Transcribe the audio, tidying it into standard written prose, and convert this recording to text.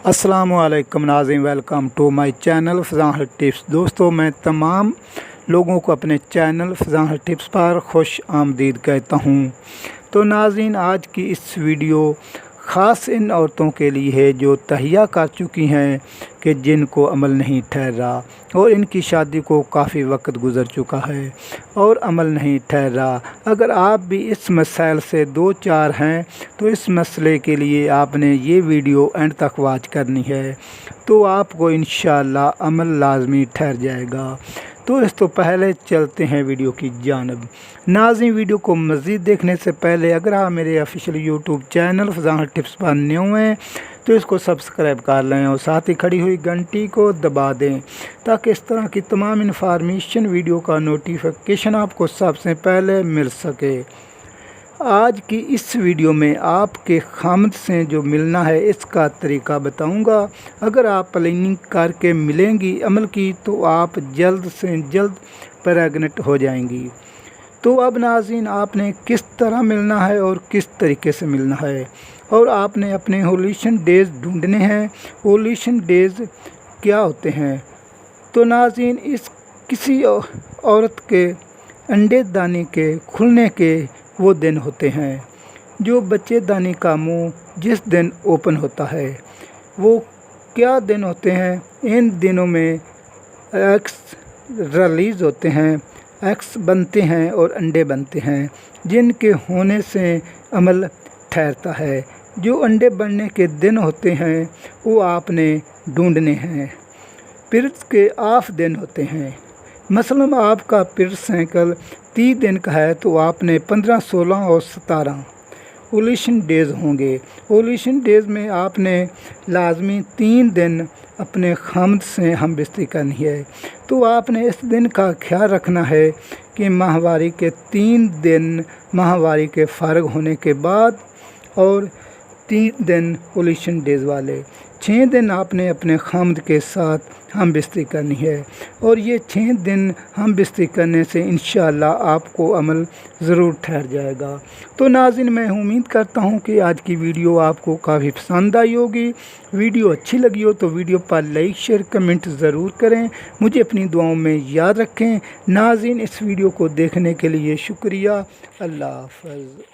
अस्सलामु अलैकुम नाज़रीन, welcome to my channel Fazan tips. दोस्तों, मैं तमाम लोगों को अपने चैनल फ़ज़ान टिप्स पर खुश आमदीद कहता हूँ। तो नाज़रीन, आज की इस वीडियो ख़ास इन औरतों के लिए है जो तहिया कर चुकी हैं कि जिनको अमल नहीं ठहर रहा और इनकी शादी को काफ़ी वक्त गुज़र चुका है और अमल नहीं ठहर रहा। अगर आप भी इस मसाइल से दो चार हैं तो इस मसले के लिए आपने ये वीडियो एंड तक वॉच करनी है, तो आपको इंशाअल्लाह अमल लाजमी ठहर जाएगा। तो इस तो पहले चलते हैं वीडियो की जानब। नाज़रीन, वीडियो को मज़ीद देखने से पहले अगर आप मेरे official YouTube channel Fazan tips पर न्यू हैं तो इसको सब्सक्राइब कर लें और साथ ही खड़ी हुई घंटी को दबा दें ताकि इस तरह की तमाम इन्फॉर्मेशन वीडियो का नोटिफिकेशन आपको सबसे पहले मिल सके। आज की इस वीडियो में आपके खामद से जो मिलना है इसका तरीका बताऊंगा। अगर आप प्लानिंग करके मिलेंगी अमल की तो आप जल्द से जल्द प्रेग्नेंट हो जाएंगी। तो अब नाज़रीन, आपने किस तरह मिलना है और किस तरीके से मिलना है, और आपने अपने ओव्यूलेशन डेज़ ढूंढने हैं। ओव्यूलेशन डेज़ क्या होते हैं? तो नाज़रीन, इस किसी औरत के अंडे दाने के खुलने के वो दिन होते हैं जो बच्चेदानी का मुंह जिस दिन ओपन होता है। वो क्या दिन होते हैं? इन दिनों में एग्स रिलीज़ होते हैं, एग्स बनते हैं और अंडे बनते हैं जिनके होने से अमल ठहरता है। जो अंडे बनने के दिन होते हैं वो आपने ढूंढने हैं। पीरियड्स के ऑफ दिन होते हैं। मसलन आपका पीरियड साइकिल 30 दिन का है तो आपने 15, 16 और 17 ओव्यूलेशन डेज़ होंगे। ओव्यूलेशन डेज़ में आपने लाजमी 3 दिन अपने खामद से हम बिस्तरी करनी है। तो आपने इस दिन का ख्याल रखना है कि माहवारी के 3 दिन माहवारी के फ़ारिग होने के बाद और 3 दिन ओव्यूलेशन डेज़ वाले 6 दिन आपने अपने खामद के साथ हम बिस्तरी करनी है। और ये 6 दिन हम बिस्तरी करने से इंशाअल्लाह आपको अमल ज़रूर ठहर जाएगा। तो नाज़रीन, मैं उम्मीद करता हूँ कि आज की वीडियो आपको काफ़ी पसंद आई होगी। वीडियो अच्छी लगी हो तो वीडियो पर लाइक शेयर कमेंट ज़रूर करें। मुझे अपनी दुआओं में याद रखें। नाज़रीन, इस वीडियो को देखने के लिए शुक्रिया। अल्लाह हाफ़िज़।